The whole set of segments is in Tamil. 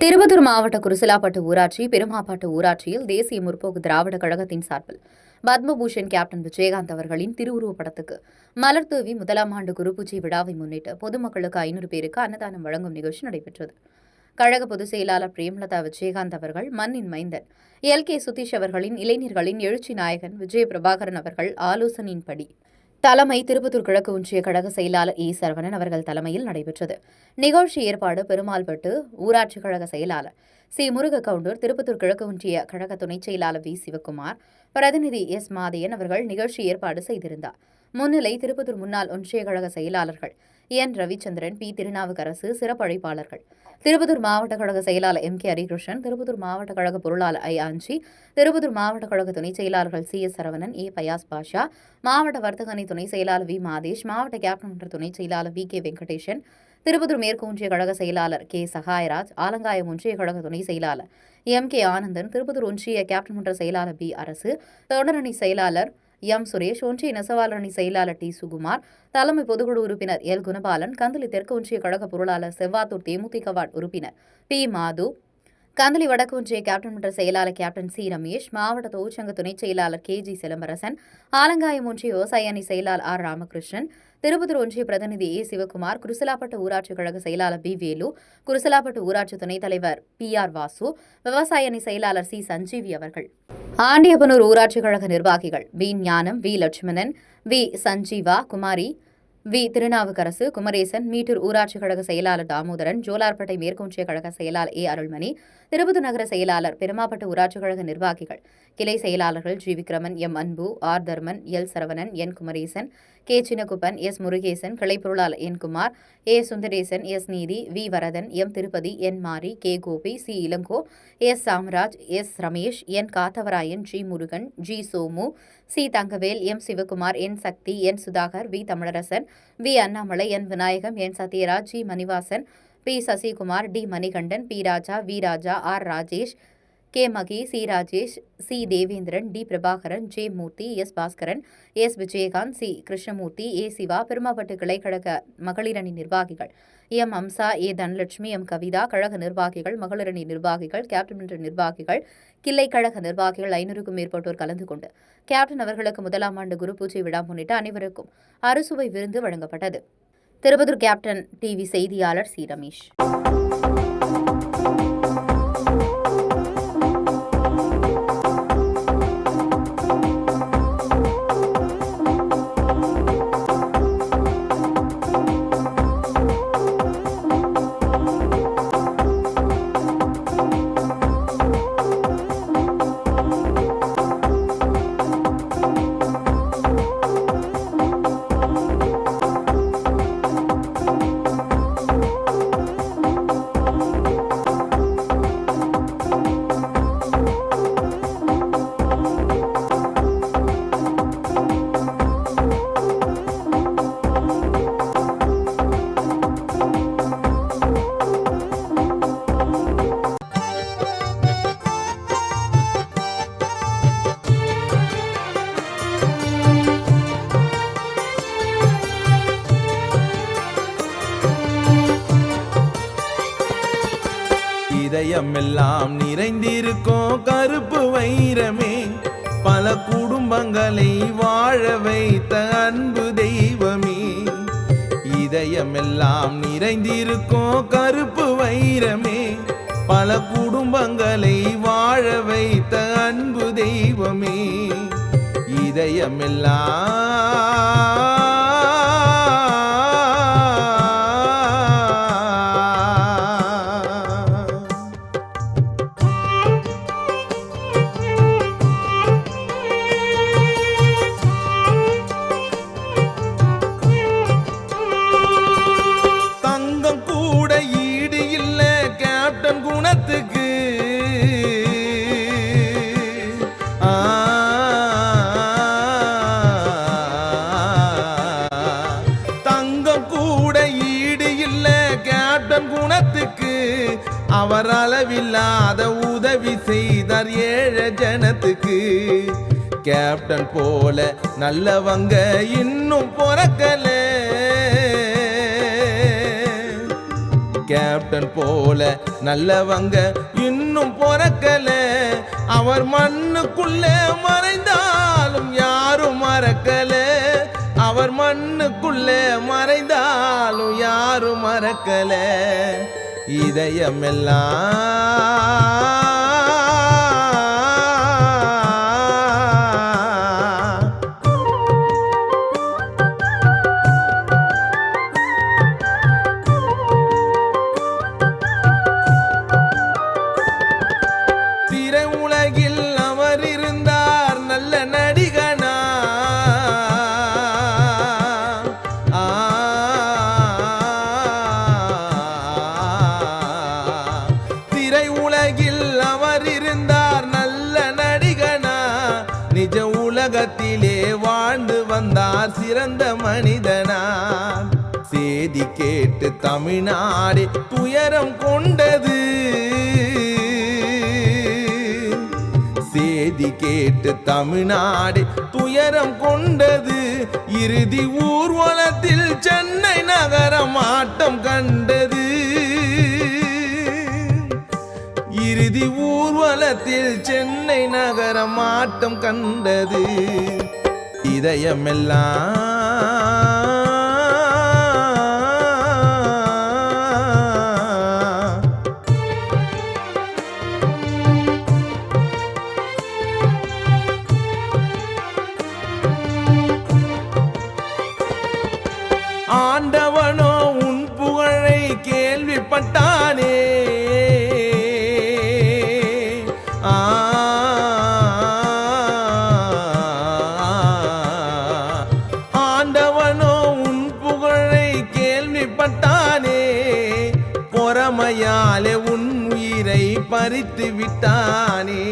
திருப்பத்தூர் மாவட்ட குருசிலாப்பட்டு ஊராட்சி பெருமாப்பாட்டு ஊராட்சியில் தேசிய முற்போக்கு திராவிட கழகத்தின் சார்பில் பத்மபூஷன் கேப்டன் விஜயகாந்த் அவர்களின் திருவுருவப் படத்துக்கு மலர் தூவி முதலாம் ஆண்டு குருபூஜை விழாவை முன்னிட்டு பொதுமக்களுக்கு 500 பேருக்கு அன்னதானம் வழங்கும் நிகழ்ச்சி நடைபெற்றது. கழக பொதுச் செயலாளர் பிரேமலதா விஜயகாந்த் அவர்கள், மண்ணின் மைந்தன் LK சுதீஷ் அவர்களின் இளைஞர்களின் எழுச்சி நாயகன் விஜய பிரபாகரன் அவர்கள் ஆலோசனையின்படி தலைமை திருப்பத்தூர் கிழக்கு ஒன்றிய கழக செயலாளர் சரவணன் அவர்கள் தலைமையில் நடைபெற்றது. நிகழ்ச்சி ஏற்பாடு பெருமாள்பட்டு ஊராட்சி கழக செயலாளர் முருக கவுண்டூர், திருப்பத்தூர் கிழக்கு ஒன்றிய கழக துணைச் செயலாளர் சிவகுமார், பிரதிநிதி மாதையன் அவர்கள் நிகழ்ச்சி ஏற்பாடு செய்திருந்தார். முன்னிலை திருப்பத்தூர் முன்னாள் ஒன்றிய கழக செயலாளர்கள் ரவிச்சந்திரன், திருநாவுக்கரசு, சிறப்பு அழைப்பாளர்கள் திருப்பத்தூர் மாவட்ட கழக செயலாளர் MK ஹரிகிருஷ்ணன், திருப்பத்தூர் மாவட்ட கழக பொருளாளர் ஆஞ்சி, திருப்பத்தூர் மாவட்ட கழக துணைச் செயலாளர்கள் CS சரவணன், பயாஸ் பாஷா, மாவட்ட வர்த்தக அணி துணை செயலாளர் மாதேஷ், மாவட்ட கேப்டன் மன்ற துணை செயலாளர் VK வெங்கடேசன், திருப்பத்தூர் மேற்கு ஒன்றிய கழக செயலாளர் K சகாயராஜ், ஆலங்காயம் ஒன்றிய கழக துணை செயலாளர் MK ஆனந்தன், திருப்பத்தூர் ஒன்றிய கேப்டன் மன்ற செயலாளர் B அரசு, தொடரணி செயலாளர் சுரேஷ், ஒன்றிய நெசவாளர் அணி செயலாளர் T சுகுமார், தலைமை பொதுக்குழு உறுப்பினர் L குணபாலன், கந்தளி தெற்கு ஒன்றிய கழக பொருளாளர் செவ்வாத்தூர் தேமுதிக வார்டு உறுப்பினர் P மாது, கந்தளி வடக்கு ஒன்றிய கேப்டன் மன்ற செயலாளர் கேப்டன் C ரமேஷ், மாவட்ட தொழிற்சங்க துணைச் செயலாளர் KG சிலம்பரசன், ஆலங்காயம் ஒன்றிய விவசாய அணி செயலாளர் R ராமகிருஷ்ணன், திருப்பத்தூர் ஒன்றிய பிரதிநிதி சிவகுமார், குருசிலாப்பட்டு ஊராட்சி கழக செயலாளர் B வேலு, குருசிலாப்பட்டு ஊராட்சி துணைத் தலைவர் PR வாசு, விவசாய அணி செயலாளர் C சஞ்சீவி அவர்கள், ஆண்டியப்பனூர் ஊராட்சி கழக நிர்வாகிகள் V ஞானம், V லட்சுமணன், V சஞ்சீவா, குமாரி, V திருநாவுக்கரசு, குமரேசன், மீட்டூர் ஊராட்சி கழக செயலாளர் தாமோதரன், ஜோலார்பேட்டை மேற்கொன்றிய கழக செயலாளர் அருள்மணி, திருப்பத்தூர் நகர செயலாளர், பெருமாப்பட்டு ஊராட்சி கழக நிர்வாகிகள், கிளை செயலாளர்கள் G விக்ரமன், M அன்பு, R Dharman, L Saravanan, N Kumaresan, K சின்னகுப்பன், S Murugesan, கிளை பொருளாளர் N Kumar, A Sundaresan, S நீதி, V Varadhan, M Tirupati, N மாரி, K Gopi, C Ilango, S Samraj, S Ramesh, N Kathavarayan, G Murugan, G Somu, C Thangavel, M Sivakumar, N Sakthi, N Sudhakar, V Tamilarasan, V Annamalai, N Vinayagam, N Sathyaraj, G Manivasan, P Sasikumar, D Manikandan, P Raja, V Raja, R Rajesh, K Mahi, C Rajesh, C Devendran, D Prabhakaran, J Murthy, S Bhaskaran, S Vijayakanth, C Krishnamurthy, A Siva, Perumapattu கிளைக்கழக மகளிரணி நிர்வாகிகள் M Amsa, A Dhanalakshmi, M Kavitha, கழக நிர்வாகிகள், மகளிரணி நிர்வாகிகள், கேப்டன் மன்ற நிர்வாகிகள், கிளை கழக நிர்வாகிகள் 500க்கும் மேற்பட்டோர் கலந்து கொண்டு கேப்டன் அவர்களுக்கு முதலாம் ஆண்டு குரு பூஜை விழா முன்னிட்டு அனைவருக்கும் அறுசுவை விருந்து வழங்கப்பட்டது. திருப்பத்தூர் கேப்டன் TV செய்தியாளர் C ரமேஷ். இதயமெல்லாம் நிறைந்திருக்கும் கருப்பு வைரமே, பல குடும்பங்களை வாழ வைத்த அன்பு தெய்வமே. இதயமெல்லாம் நிறைந்திருக்கும் கருப்பு வைரமே, பல குடும்பங்களை வாழ வைத்த அன்பு தெய்வமே. இதயமெல்லாம் குணத்துக்கு தங்கம் கூட ஈடு இல்ல கேப்டன் குணத்துக்கு. அவர் அளவில்லாத உதவி செய்தார் ஏழை ஜனத்துக்கு. கேப்டன் போல நல்லவங்க இன்னும் பிறக்கல. கேப்டன் போல நல்லவங்க இன்னும் பொறக்கல. அவர் மண்ணுக்குள்ளே மறைந்தாலும் யாரும் மறக்கல. அவர் மண்ணுக்குள்ளே மறைந்தாலும் யாரும் மறக்கல. திரையுலகில் அவர் இருந்தார் நல்ல நடிகனா. திரையுலகில் அவர் இருந்தார் நல்ல நடிகனா. நிஜ உலகத்திலே வாழ்ந்து வந்தார் சிறந்த மனிதனா. செய்தி கேட்டு தமிழ்நாடு துயரம் கொண்டது. செய்தி கேட்டு தமிழ்நாடு துயரம் கொண்டது. இறுதி ஊர்வலத்தில் சென்னை நகரம் ஆட்டம் கண்டது. இறுதி ஊர்வலத்தில் சென்னை நகரம் ஆட்டம் கண்டது. இதயமெல்லாம் ஆண்டவனோ உன் புகழை கேள்விப்பட்டானே. ஆண்டவனோ உன் புகழை கேள்விப்பட்டானே. பொறாமையாலே உன் உயிரை பறித்து விட்டானே.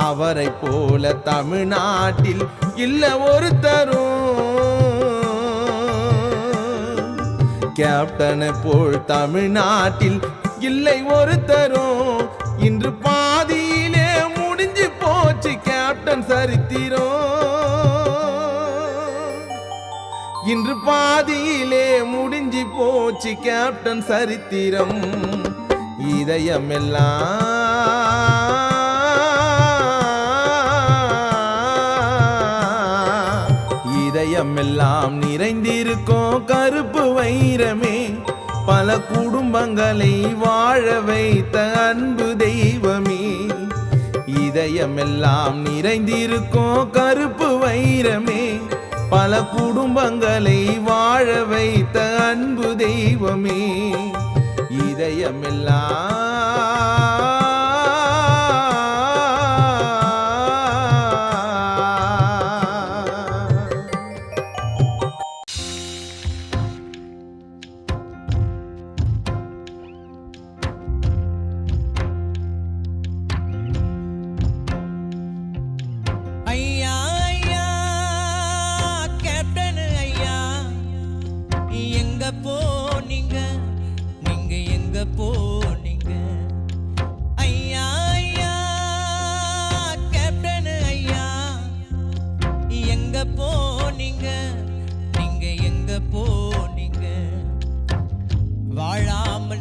அவரை போல தமிழ்நாட்டில் இல்ல ஒருத்தரும். கேப்டனை போல் தமிழ்நாட்டில் இல்லை ஒருத்தரும். இன்று பாதியிலே முடிஞ்சு போச்சு கேப்டன் சரித்திரம். இன்று பாதியிலே முடிஞ்சு போச்சு கேப்டன் சரித்திரம். இதயமெல்லாம் நிறைந்திருக்கும் கருப்பு வைரமே. பல குடும்பங்களை வாழ வைத்த அன்பு தெய்வமே. இதயமெல்லாம் நிறைந்திருக்கும் கருப்பு வைரமே. பல குடும்பங்களை வாழ வைத்த அன்பு தெய்வமே. இதயமெல்லாம்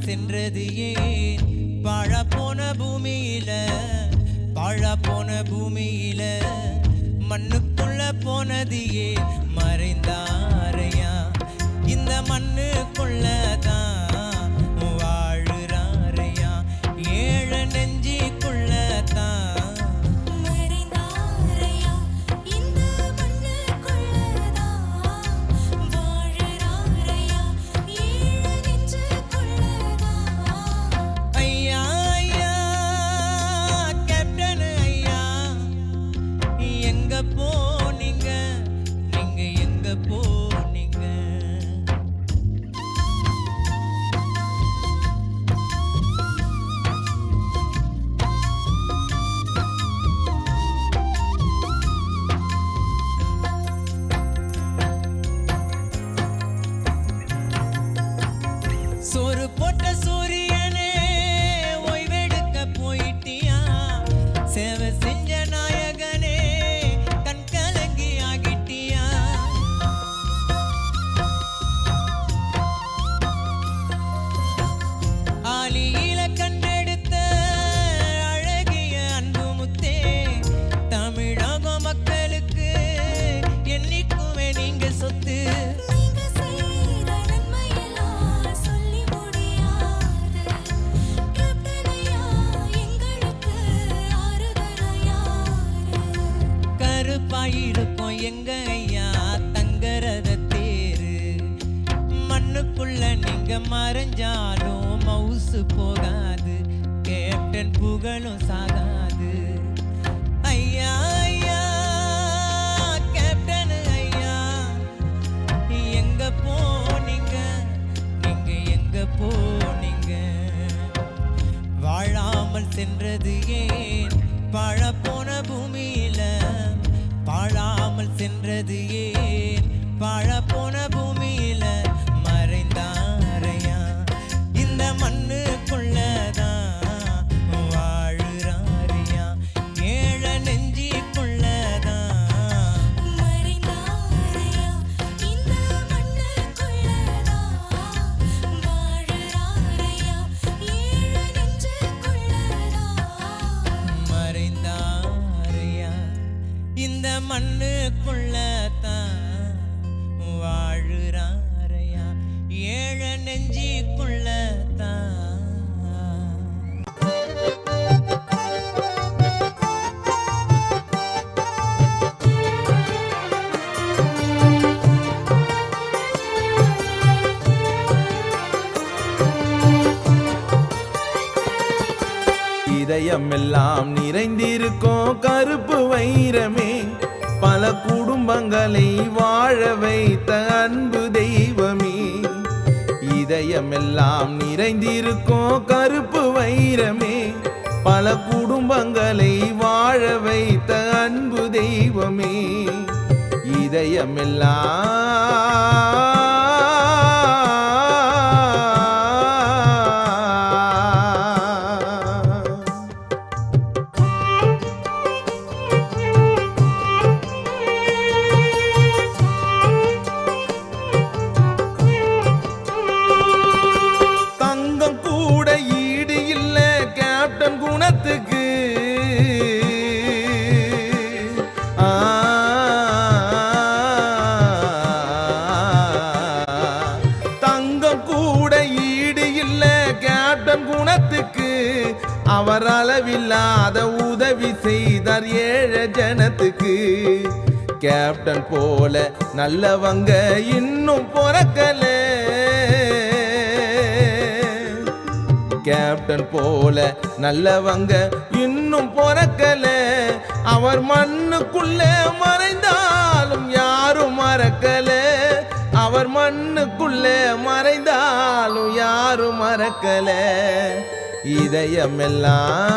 சென்றது ஏன் பாழப்போன பூமியில மண்ணுக்குள்ள போனது ஏன் மறைந்தாரையா. இந்த மண்ணுக்குள்ளதான் வாழுறாரையா. ஏழ நெஞ்சிக்குள்ளதான் சோறு போட்ட சூரியனே ஓய்வெடுக்க போயிட்டியா. சேவை செஞ்ச நாயகனே கண்களை போகுது. நீங்க செய்த நன்மையெல்லாம் சொல்லி முடியாது. கேப்டனையா எங்களுக்கு ஆறுதலா யாரு? கருப்பாயிருக்கும் எங்க ஐயா தங்கரத தேரு. மண்ணுக்குள்ள நீங்க மறைஞ்சாலும் மவுசு போகாது. கேப்டன் புகழும் சாகாது. ஐயா ஐயா கேப்டன் ஐயா, எங்க போனீங்க, நீங்க எங்க போனீங்க? வாழாமல் சென்றது ஏன் பழப்போன பூமியில? வாழாமல் சென்றது ஏன் பழப்போன பூமியில? மறைந்தாரையா இந்த மண்ணுக்குள்ளதான் வாழுறாரையா ஏழ நெஞ்சிக்குள்ளதான். மறைந்தாரையா இந்த மண்ணுக்குள்ளதான் வாழுறாரையா ஏழு நெஞ்சுக்குள்ளதான். மறைந்தாரையா இந்த மண்ணுக்குள்ளதான் வாழுறாரையா ஏழ நெஞ்சிக்குள்ளதான். இதயமெல்லாம் நிறைந்திருக்கும் கருப்பு வைரமே, பல குடும்பங்களை வாழ வைத்த அன்பு தெய்வமே. இதயமெல்லாம் நிறைந்திருக்கும் கருப்பு வைரமே, பல குடும்பங்களை வாழ வைத்த அன்பு தெய்வமே. தங்கம் கூட ஈடு இல்ல கேப்டன் குணத்துக்கு. தங்கம் கூட ஈடு இல்ல கேப்டன் குணத்துக்கு. அவர் அளவில்லாத உதவி செய்தார் ஏழ ஜனத்துக்கு. கேப்டன் போல நல்லவங்க இன்னும் பிறக்கல. கேப்டன் போல நல்லவங்க இன்னும் பிறக்கல. அவர் மண்ணுக்குள்ள மறைந்தாலும் யாரும் மறக்கல. அவர் மண்ணுக்குள்ள மறைந்தாலும் யாரும் மறக்கல. இதயமெல்லாம்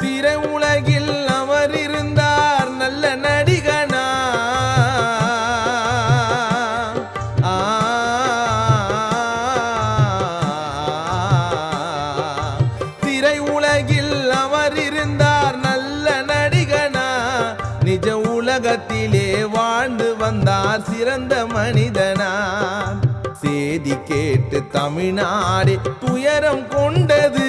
திரை உலகில் அவர் இருந்தார் நல்ல நடிகனா. திரை உலகில் அவர் இருந்தார் நல்ல நடிகனா. நிஜ உலகத்திலே வாழ்ந்து வந்தார் சிறந்த மனிதனா. செய்தி கேட்டு தமிழ்நாடு துயரம் கொண்டது.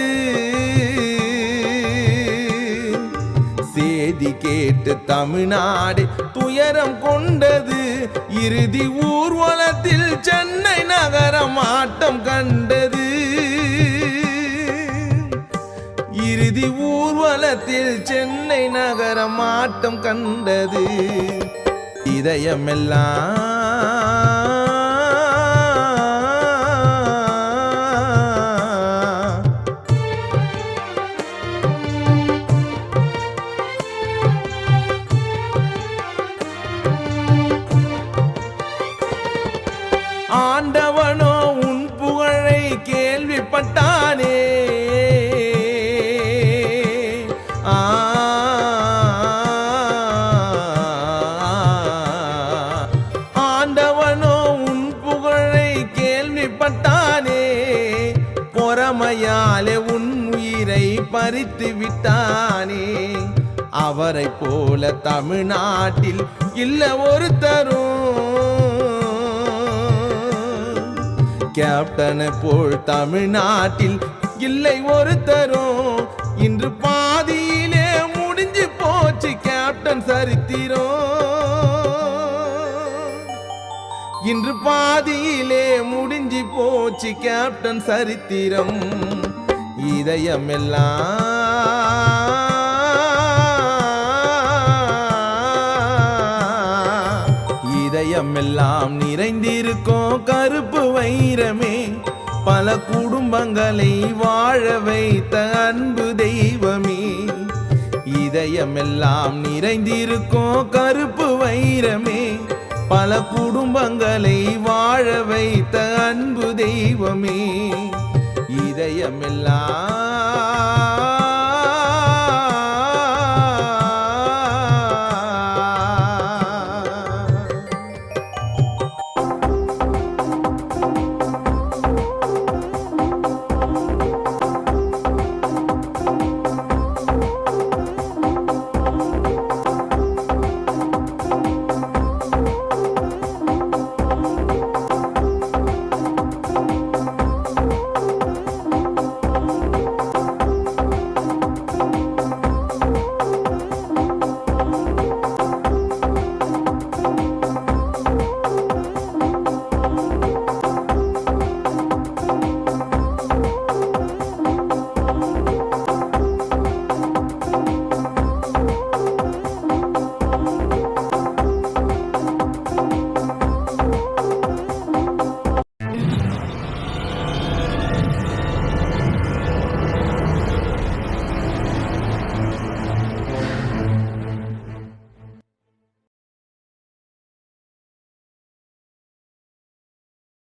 செய்தி கேட்டு தமிழ்நாடு துயரம் கொண்டது. இறுதி ஊர்வலத்தில் சென்னை நகரம் ஆட்டம் கண்டது. இறுதி ஊர்வலத்தில் சென்னை நகரம் ஆட்டம் கண்டது. இதயமெல்லாம் ஆண்டவனோ உன் புகழை கேள்விப்பட்டானே. ஆண்டவனோ உன் புகழை கேள்விப்பட்டானே. பொறாமையாலே உன் உயிரை பறித்து விட்டானே. அவரை போல தமிழ்நாட்டில் இல்ல ஒருத்தரும். கேப்டனை போல் தமிழ்நாட்டில் இல்லை ஒருத்தரும். இன்று பாதியிலே முடிஞ்சு போச்சு கேப்டன் சரித்திரம். இன்று பாதியிலே முடிஞ்சு போச்சு கேப்டன் சரித்திரம். இதயமெல்லாம் நிறைந்திருக்கும் கருப்பு வைரமே, பல குடும்பங்களை வாழ வைத்த அன்பு தெய்வமே. இதயமெல்லாம் நிறைந்திருக்கும் கருப்பு வைரமே, பல குடும்பங்களை வாழ வைத்த அன்பு தெய்வமே. இதயமெல்லாம்